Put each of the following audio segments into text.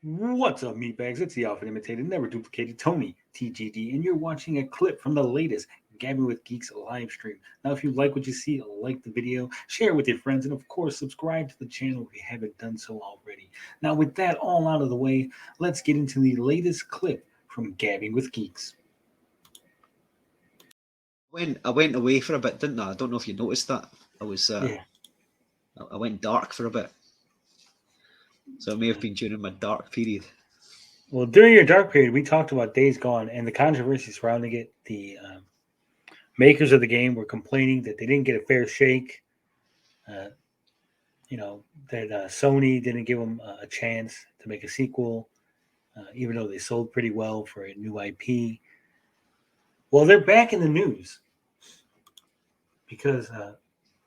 What's up, meatbags? It's the often imitated, never duplicated Tony TGD, and you're watching a clip from the latest Gabbing with Geeks live stream. Now, if you like what you see, like the video, share it with your friends, and of course, subscribe to the channel if you haven't done so already. Now, with that all out of the way, let's get into the latest clip from Gabbing with Geeks. I went away for a bit, didn't I? I don't know if you noticed that. I was Yeah. I went dark for a bit, so it may have been during my dark period. Well, during your dark period, we talked about Days Gone and the controversy surrounding it. The makers of the game were complaining that they didn't get a fair shake. Uh, that Sony didn't give them a chance to make a sequel, even though they sold pretty well for a new IP. Well, they're back in the news because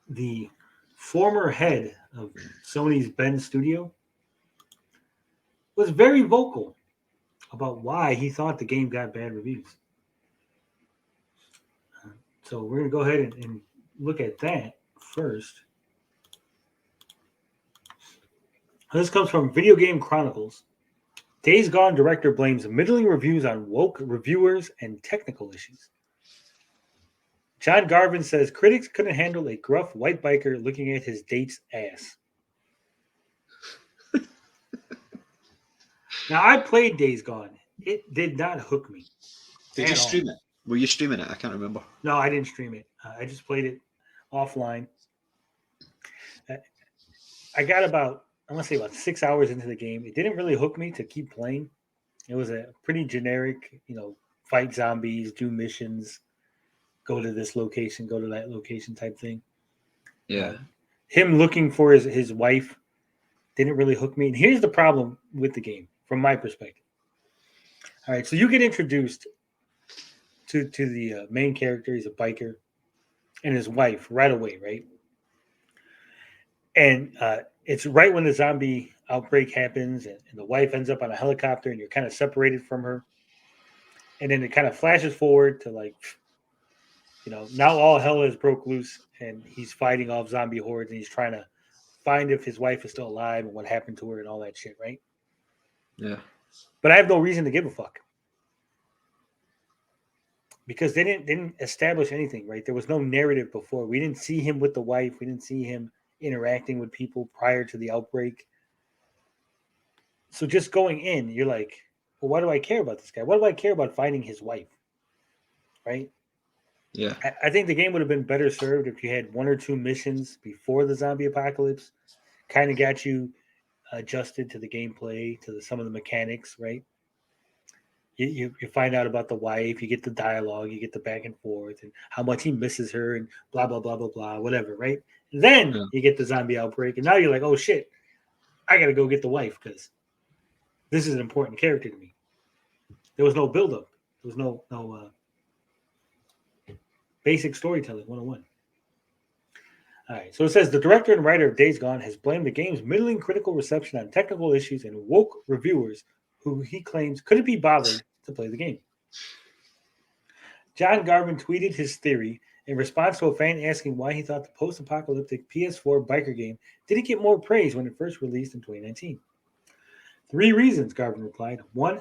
the former head of Sony's Bend Studio was very vocal about why he thought the game got bad reviews. So we're going to go ahead and look at that first. This comes from Video Game Chronicles. Days Gone director blames middling reviews on woke reviewers and technical issues. John Garvin says critics couldn't handle a gruff white biker looking at his date's ass. Now, I played Days Gone. It did not hook me. Did you stream it? Were you streaming it? I can't remember. No, I didn't stream it. I just played it offline. I got about, I want to say about 6 hours into the game. It didn't really hook me to keep playing. It was a pretty generic, fight zombies, do missions, go to this location, go to that location type thing. Yeah. Him looking for his wife didn't really hook me. And here's the problem with the game, from my perspective. All right, so you get introduced to the main character. He's a biker, and his wife right away, right? And it's right when the zombie outbreak happens, and the wife ends up on a helicopter, and you're kind of separated from her. And then it kind of flashes forward to now all hell has broke loose, and he's fighting off zombie hordes, and he's trying to find if his wife is still alive and what happened to her and all that shit, right? Yeah. But I have no reason to give a fuck because they didn't establish anything, right? There was no narrative before. We didn't see him with the wife. We didn't see him interacting with people prior to the outbreak. So just going in, you're like, well, why do I care about this guy? Why do I care about finding his wife? Right? Yeah. I think the game would have been better served if you had one or two missions before the zombie apocalypse, kind of got you adjusted to the gameplay, to some of the mechanics, right? You find out about the wife, you get the dialogue, you get the back and forth, and how much he misses her, and blah blah blah blah blah, whatever, right? And then Yeah. you get the zombie outbreak, and now you're like, oh shit, I got to go get the wife because this is an important character to me. There was no build up. There was no basic storytelling 101. All right, so it says the director and writer of Days Gone has blamed the game's middling critical reception on technical issues and woke reviewers who he claims couldn't be bothered to play the game. John Garvin tweeted his theory in response to a fan asking why he thought the post apocalyptic PS4 biker game didn't get more praise when it first released in 2019. 3 reasons, Garvin replied. 1,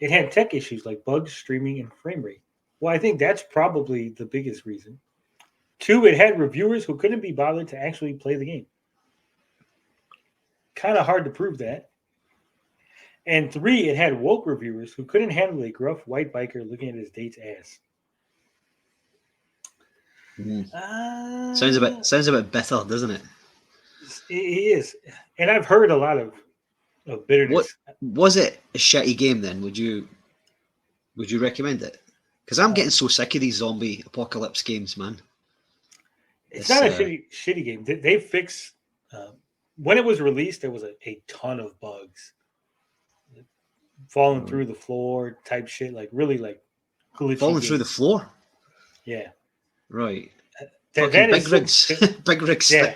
it had tech issues like bugs, streaming, and frame rate. Well, I think that's probably the biggest reason. 2, it had reviewers who couldn't be bothered to actually play the game. Kind of hard to prove that. And 3, it had woke reviewers who couldn't handle a gruff white biker looking at his date's ass. Sounds a bit bitter, doesn't it? It is, and I've heard a lot of bitterness. What was it? A shitty game then? Would you recommend it? Because I'm getting so sick of these zombie apocalypse games, man. It's not a shitty game. They fixed when it was released. There was a ton of bugs, falling through the floor type shit, like really like glitchy. Falling through the floor. Yeah. Right. That big rigs, big rigs. Yeah.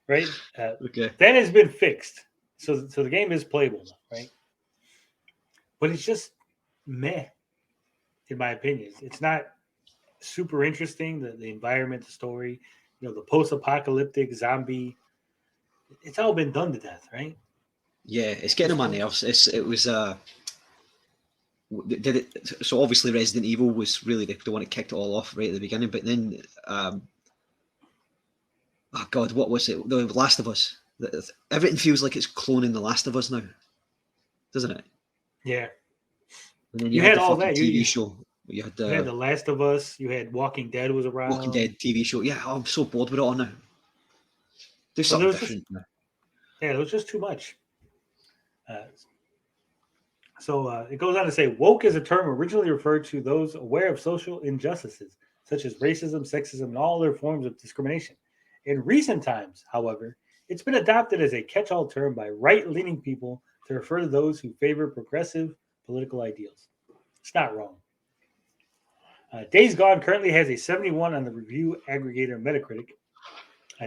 Right. Okay. That has been fixed, so the game is playable now, right? But it's just meh, in my opinion. It's not super interesting. The environment, the story, the post-apocalyptic zombie. It's all been done to death, right? Yeah, it's getting on my nerves. It was did it. So obviously, Resident Evil was really the one that kicked it all off right at the beginning. But then, oh God, what was it? The Last of Us. Everything feels like it's cloning The Last of Us now, doesn't it? Yeah, And then you you had had the all fucking that. TV show. You had You had the The Last of Us. You had Walking Dead was Walking around. Dead TV show. Yeah, I'm so bored with it all now. Do So there something was just different now. there was just too much. Uh, so it goes on to say, woke is a term originally referred to those aware of social injustices such as racism, sexism, and all other forms of discrimination. In recent times, however, it's been adopted as a catch-all term by right-leaning people to refer to those who favor progressive political ideals. It's not wrong. Days Gone currently has a 71 on the review aggregator Metacritic.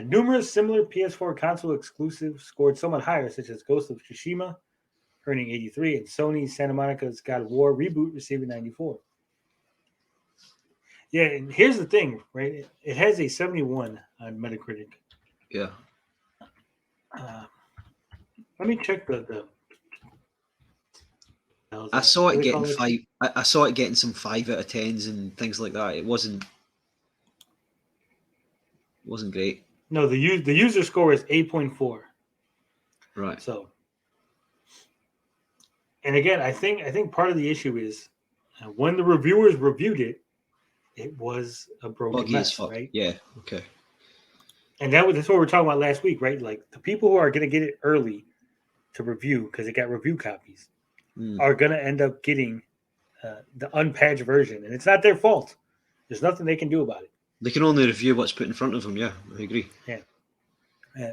Numerous similar PS4 console exclusives scored somewhat higher, such as Ghost of Tsushima, earning 83, and Sony's Santa Monica's God of War reboot receiving 94. Yeah, and here's the thing, right? It has a 71 on Metacritic. Yeah. Uh, Let me check the I saw what do it they getting call it? five. I saw it getting some 5 out of 10s and things like that. It wasn't great. No, the user score is 8.4. Right. So, and again, I think part of the issue is when the reviewers reviewed it, it was a broken Buggy as mess, fuck. right? Yeah. Okay. And that's what we were talking about last week, right? Like the people who are going to get it early to review because it got review copies Mm. are going to end up getting the unpatched version, and it's not their fault. There's nothing they can do about it. They can only review what's put in front of them. Yeah, I agree. Yeah.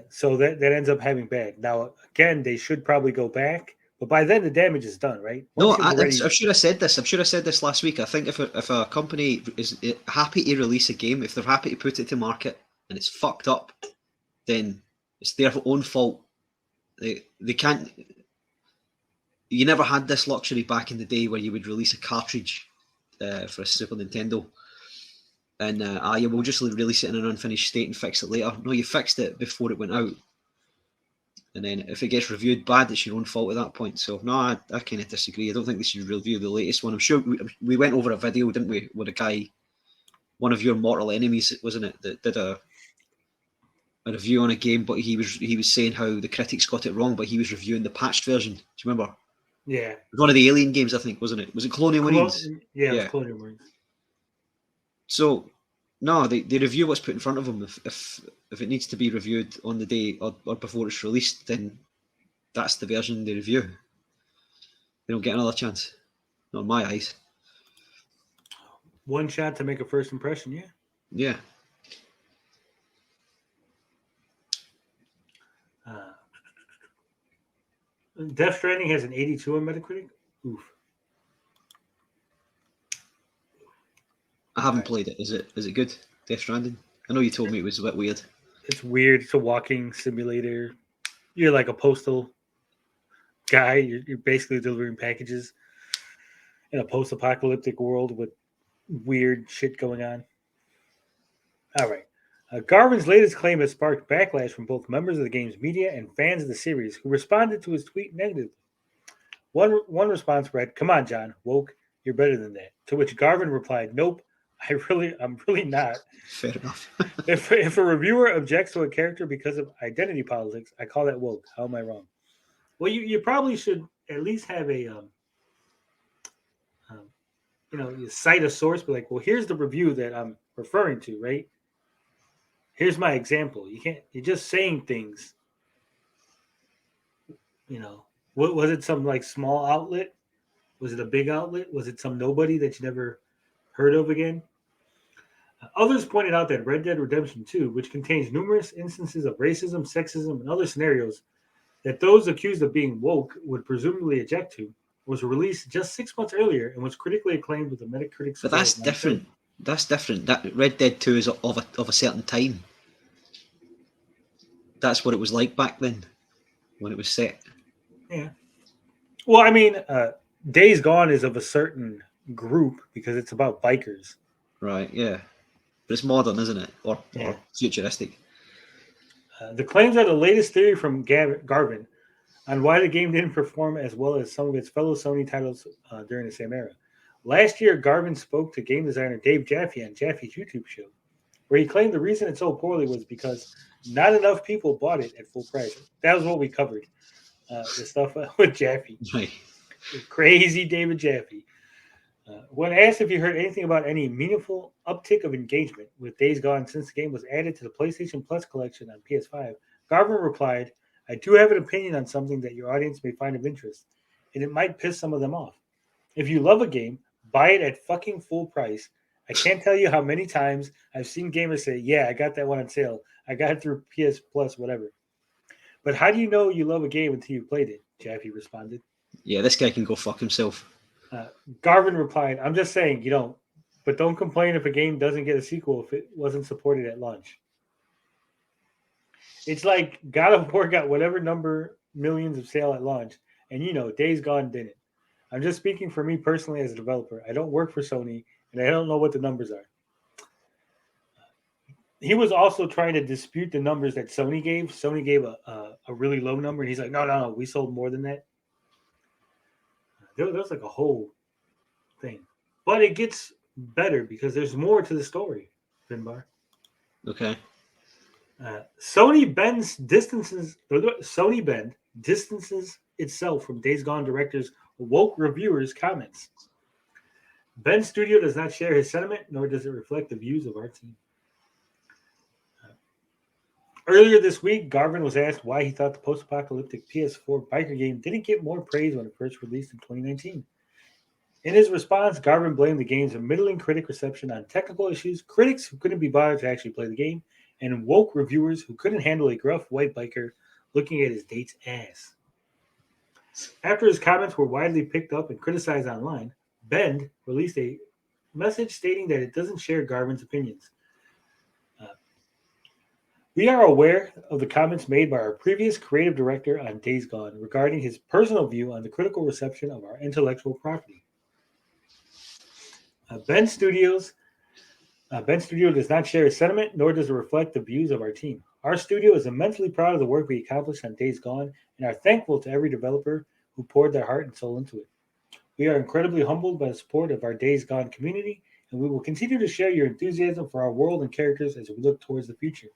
So that ends up having bad. Now again, they should probably go back, but by then the damage is done, right? No, Once you've already I'm sure I said this. I'm sure I said this last week. I think if a company is happy to release a game, if they're happy to put it to market and it's fucked up, then it's their own fault. They can't. You never had this luxury back in the day where you would release a cartridge for a Super Nintendo, and you will just release it in an unfinished state and fix it later. No, you fixed it before it went out, and then if it gets reviewed bad, it's your own fault at that point. So no, I kind of disagree. I don't think they should review the latest one. I'm sure we went over a video, didn't we, with a guy, one of your mortal enemies, wasn't it, that did a review on a game, but he was saying how the critics got it wrong, but he was reviewing the patched version. Do you remember? yeah. It was one of the Alien games, I think, wasn't it? Was it Colonial Marines? Yeah, it was Yeah. Colonial Marines. So no, they review what's put in front of them. If it needs to be reviewed on the day or before it's released, then that's the version they review. They don't get another chance. Not in my eyes. One shot to make a first impression, yeah. Yeah. Uh, Death Stranding has an 82 on Metacritic. Oof. I haven't Right. played it. Is it good? Death Stranding? I know you told me it was a bit weird. It's weird. It's a walking simulator. You're like a postal guy. You're basically delivering packages in a post-apocalyptic world with weird shit going on. All right. Garvin's latest claim has sparked backlash from both members of the game's media and fans of the series who responded to his tweet negatively. One response read, "Come on, John, woke, you're better than that." To which Garvin replied, "Nope, I'm really not. Fair enough. If a reviewer objects to a character because of identity politics, I call that woke. How am I wrong?" Well, you probably should at least have a um, you cite a source, but like, well, here's the review that I'm referring to, right? Here's my example. You're just saying things. What was it? Some like small outlet? Was it a big outlet? Was it some nobody that you never heard of again? Others pointed out that Red Dead Redemption 2, which contains numerous instances of racism, sexism, and other scenarios that those accused of being woke would presumably object to, was released just 6 months earlier and was critically acclaimed with a Metacritic score But that's of 93. different. That's different. That Red Dead 2 is of a certain time. That's what it was like back then when it was set. Yeah. Well, I mean, Days Gone is of a certain group because it's about bikers. Right, yeah. But it's modern, isn't it? Or Yeah. futuristic. The claims are the latest theory from Garvin, on why the game didn't perform as well as some of its fellow Sony titles during the same era. Last year, Garvin spoke to game designer Dave Jaffe on Jaffe's YouTube show, where he claimed the reason it sold poorly was because not enough people bought it at full price. That was what we covered. The stuff with Jaffe. Right. Crazy David Jaffe. When asked if he heard anything about any meaningful uptick of engagement with Days Gone since the game was added to the PlayStation Plus collection on PS5, Garvin replied, I do have an opinion on something that your audience may find of interest, and it might piss some of them off. If you love a game, buy it at fucking full price. I can't tell you how many times I've seen gamers say, yeah, I got that one on sale. I got it through PS Plus, whatever. But how do you know you love a game until you played it? Jaffe responded. Yeah, this guy can go fuck himself. Garvin replied, I'm just saying you don't. But don't complain if a game doesn't get a sequel if it wasn't supported at launch. It's like God of War got whatever number millions of sale at launch, and Days Gone didn't. I'm just speaking for me personally as a developer. I don't work for Sony, and I don't know what the numbers are. He was also trying to dispute the numbers that Sony gave. Sony gave a really low number, and he's like, no, we sold more than that. There was like a whole thing. But it gets better because there's more to the story, Finbar. Okay. Sony Bend distances itself from Days Gone director's woke reviewers' comments. Bend Studio does not share his sentiment, nor does it reflect the views of our team. Earlier this week, Garvin was asked why he thought the post-apocalyptic PS4 biker game didn't get more praise when it first released in 2019. In his response, Garvin blamed the game's middling critic reception on technical issues, critics who couldn't be bothered to actually play the game, and woke reviewers who couldn't handle a gruff white biker looking at his date's ass. After his comments were widely picked up and criticized online, Bend released a message stating that it doesn't share Garvin's opinions. We are aware of the comments made by our previous creative director on Days Gone regarding his personal view on the critical reception of our intellectual property. Bend Studio does not share his sentiment, nor does it reflect the views of our team. Our studio is immensely proud of the work we accomplished on Days Gone and are thankful to every developer who poured their heart and soul into it. We are incredibly humbled by the support of our Days Gone community, and we will continue to share your enthusiasm for our world and characters as we look towards the future.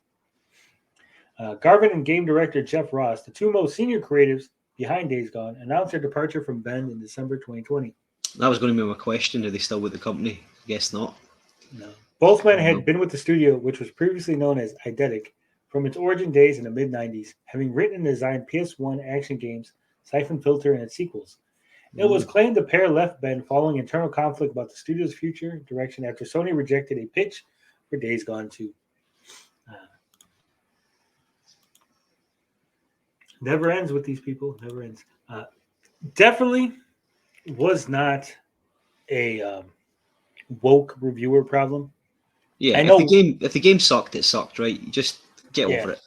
Garvin and game director Jeff Ross, the two most senior creatives behind Days Gone, announced their departure from Bend in December 2020. That was going to be my question. Are they still with the company? I guess not. No. Both men had been with the studio, which was previously known as Eidetic, from its origin days in the mid-90s, having written and designed PS1 action games, Siphon Filter, and its sequels. It was claimed the pair left Bend following internal conflict about the studio's future direction after Sony rejected a pitch for Days Gone 2. Never ends with these people. Never ends. Definitely was not a woke reviewer problem. Yeah, I know if the game sucked, it sucked, right? You just get over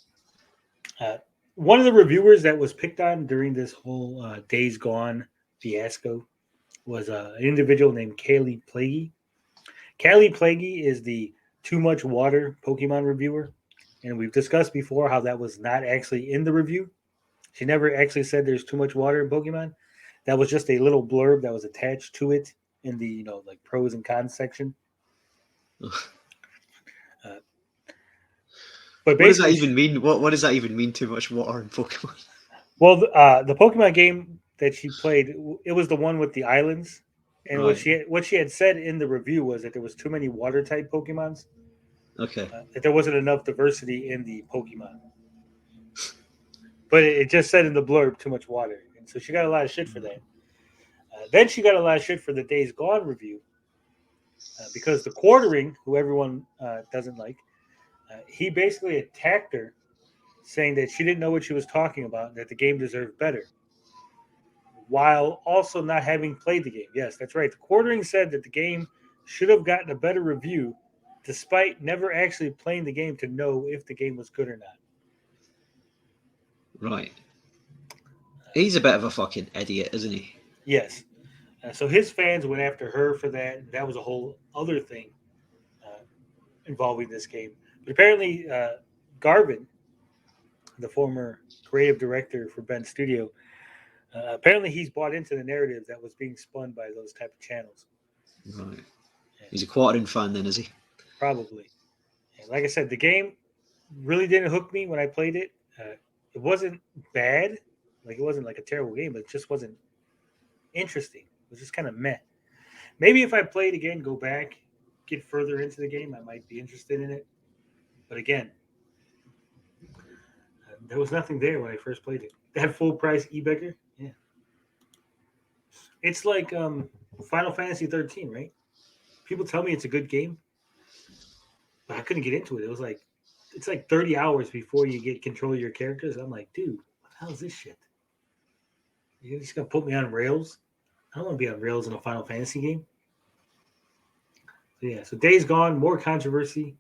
it. One of the reviewers that was picked on during this whole Days Gone fiasco was an individual named Kaylee Plaguey. Kaylee Plaguey is the Too Much Water Pokemon reviewer, and we've discussed before how that was not actually in the review. She never actually said there's too much water in Pokemon. That was just a little blurb that was attached to it in the like pros and cons section. But what does that even mean? What does that even mean? Too much water in Pokemon? Well, the Pokemon game that she played, it was the one with the islands, and right. what she had said in the review was that there was too many water type Pokemons. Okay. That there wasn't enough diversity in the Pokemon. But it just said in the blurb too much water, and so she got a lot of shit for that. Then she got a lot of shit for the Days Gone review because the quartering, who everyone doesn't like, he basically attacked her, saying that she didn't know what she was talking about, and that the game deserved better, while also not having played the game. Yes, that's right. The quartering said that the game should have gotten a better review, despite never actually playing the game to know if the game was good or not. Right. He's a bit of a fucking idiot, isn't he? Yes. So his fans went after her for that. That was a whole other thing involving this game. But apparently, Garvin, the former creative director for Bend Studio, Apparently, he's bought into the narrative that was being spun by those type of channels. Right. He's a quartering fan, then, is he? Probably. And like I said, the game really didn't hook me when I played it. It wasn't bad, like it wasn't like a terrible game, but it just wasn't interesting. It was just kind of meh. Maybe if I played again, go back, get further into the game, I might be interested in it. But again, there was nothing there when I first played it. That full price e-beggar, yeah. It's like Final Fantasy 13, right? People tell me it's a good game, but I couldn't get into it. It was like it's like 30 hours before you get control of your characters. I'm like, dude, what the hell is this shit? You're just gonna put me on rails? I don't want to be on rails in a Final Fantasy game. So yeah, so Days Gone, more controversy.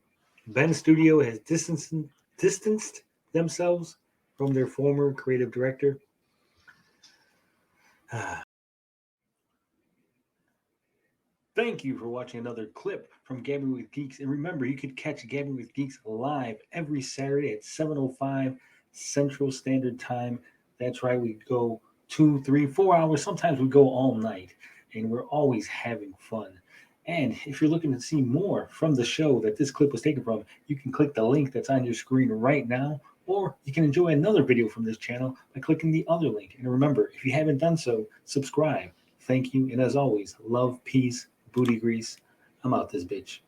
Ben Studio has distanced themselves from their former creative director. Thank you for watching another clip from Gabbing with Geeks. And remember, you could catch Gabbing with Geeks live every Saturday at 7:05 Central Standard Time. That's right, we go 2, 3, 4 hours. Sometimes we go all night, and we're always having fun. And if you're looking to see more from the show that this clip was taken from, you can click the link that's on your screen right now, or you can enjoy another video from this channel by clicking the other link. And remember, if you haven't done so, subscribe. Thank you, and as always, love, peace, booty grease. I'm out this bitch.